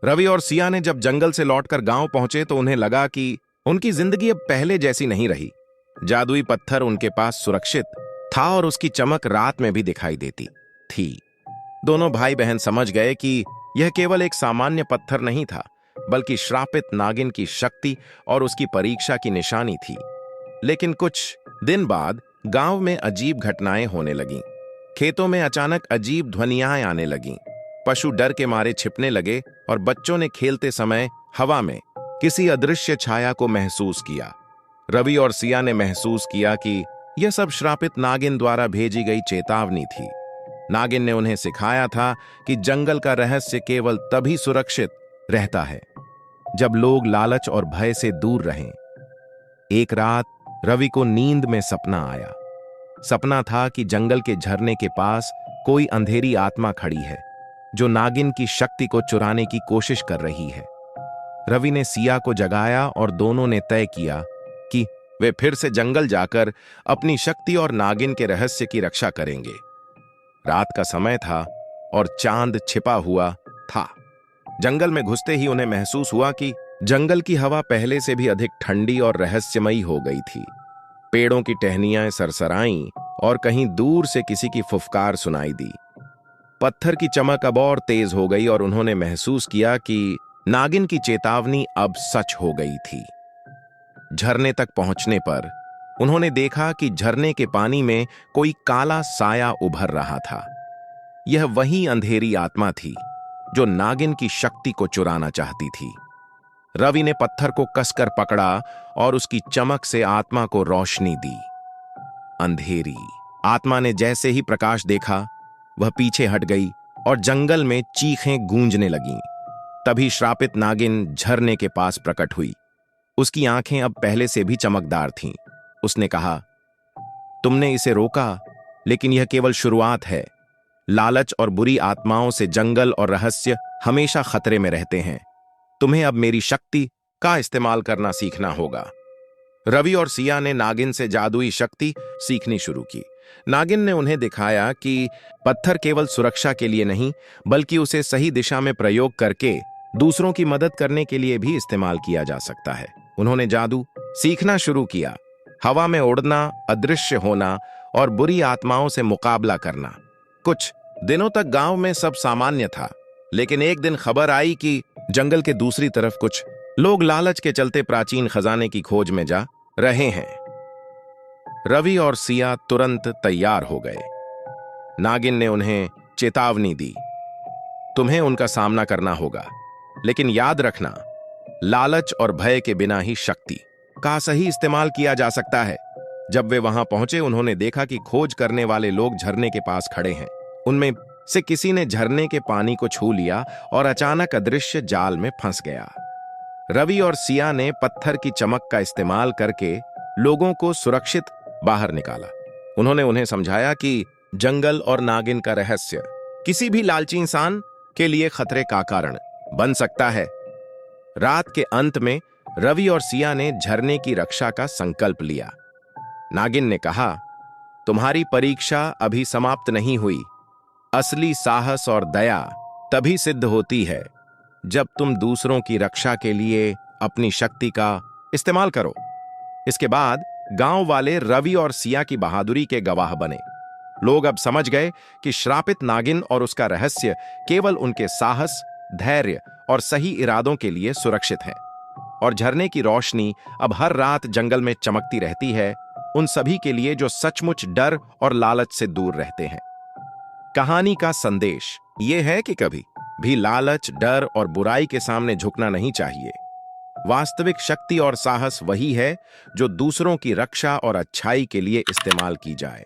रवि और सिया ने जब जंगल से लौटकर गांव पहुंचे तो उन्हें लगा कि उनकी जिंदगी अब पहले जैसी नहीं रही। जादुई पत्थर उनके पास सुरक्षित था और उसकी चमक रात में भी दिखाई देती थी। दोनों भाई बहन समझ गए कि यह केवल एक सामान्य पत्थर नहीं था, बल्कि श्रापित नागिन की शक्ति और उसकी परीक्षा की निशानी थी। लेकिन कुछ दिन बाद गांव में अजीब घटनाएं होने लगीं। खेतों में अचानक अजीब ध्वनियां आने लगीं। पशु डर के मारे छिपने लगे और बच्चों ने खेलते समय हवा में किसी अदृश्य छाया को महसूस किया। रवि और सिया ने महसूस किया कि यह सब श्रापित नागिन द्वारा भेजी गई चेतावनी थी। नागिन ने उन्हें सिखाया था कि जंगल का रहस्य केवल तभी सुरक्षित रहता है जब लोग लालच और भय से दूर रहें। एक रात रवि को नींद में सपना आया। सपना था कि जंगल के झरने के पास कोई अंधेरी आत्मा खड़ी है जो नागिन की शक्ति को चुराने की कोशिश कर रही है। रवि ने सिया को जगाया और दोनों ने तय किया कि वे फिर से जंगल जाकर अपनी शक्ति और नागिन के रहस्य की रक्षा करेंगे। रात का समय था और चांद छिपा हुआ था। जंगल में घुसते ही उन्हें महसूस हुआ कि जंगल की हवा पहले से भी अधिक ठंडी और रहस्यमयी हो गई थी। पेड़ों की टहनियां सरसराईं और कहीं दूर से किसी की फुफकार सुनाई दी। पत्थर की चमक अब और तेज हो गई और उन्होंने महसूस किया कि नागिन की चेतावनी अब सच हो गई थी। झरने तक पहुंचने पर उन्होंने देखा कि झरने के पानी में कोई काला साया उभर रहा था। यह वही अंधेरी आत्मा थी जो नागिन की शक्ति को चुराना चाहती थी। रवि ने पत्थर को कसकर पकड़ा और उसकी चमक से आत्मा को रोशनी दी। अंधेरी आत्मा ने जैसे ही प्रकाश देखा, वह पीछे हट गई और जंगल में चीखें गूंजने लगीं। तभी श्रापित नागिन झरने के पास प्रकट हुई। उसकी आंखें अब पहले से भी चमकदार थीं। उसने कहा, तुमने इसे रोका, लेकिन यह केवल शुरुआत है। लालच और बुरी आत्माओं से जंगल और रहस्य हमेशा खतरे में रहते हैं। तुम्हें अब मेरी शक्ति का इस्तेमाल करना सीखना होगा। रवि और सिया ने नागिन से जादुई शक्ति सीखनी शुरू की। नागिन ने उन्हें दिखाया कि पत्थर केवल सुरक्षा के लिए नहीं, बल्कि उसे सही दिशा में प्रयोग करके दूसरों की मदद करने के लिए भी इस्तेमाल किया जा सकता है। उन्होंने जादू सीखना शुरू किया, हवा में उड़ना, अदृश्य होना और बुरी आत्माओं से मुकाबला करना। कुछ दिनों तक गांव में सब सामान्य था, लेकिन एक दिन खबर आई कि जंगल के दूसरी तरफ कुछ लोग लालच के चलते प्राचीन खजाने की खोज में जा रहे हैं। रवि और सिया तुरंत तैयार हो गए। नागिन ने उन्हें चेतावनी दी, तुम्हें उनका सामना करना होगा, लेकिन याद रखना, लालच और भय के बिना ही शक्ति का सही इस्तेमाल किया जा सकता है। जब वे वहां पहुंचे, उन्होंने देखा कि खोज करने वाले लोग झरने के पास खड़े हैं। उनमें से किसी ने झरने के पानी को छू लिया और अचानक अदृश्य जाल में फंस गया। रवि और सिया ने पत्थर की चमक का इस्तेमाल करके लोगों को सुरक्षित बाहर निकाला। उन्होंने उन्हें समझाया कि जंगल और नागिन का रहस्य किसी भी लालची इंसान के लिए खतरे का कारण बन सकता है। रात के अंत में रवि और सिया ने झरने की रक्षा का संकल्प लिया। नागिन ने कहा, तुम्हारी परीक्षा अभी समाप्त नहीं हुई। असली साहस और दया तभी सिद्ध होती है जब तुम दूसरों की रक्षा के लिए अपनी शक्ति का इस्तेमाल करो। इसके बाद गांव वाले रवि और सिया की बहादुरी के गवाह बने। लोग अब समझ गए कि श्रापित नागिन और उसका रहस्य केवल उनके साहस, धैर्य और सही इरादों के लिए सुरक्षित है। और झरने की रोशनी अब हर रात जंगल में चमकती रहती है, उन सभी के लिए जो सचमुच डर और लालच से दूर रहते हैं। कहानी का संदेश यह है कि कभी भी लालच, डर और बुराई के सामने झुकना नहीं चाहिए। वास्तविक शक्ति और साहस वही है जो दूसरों की रक्षा और अच्छाई के लिए इस्तेमाल की जाए।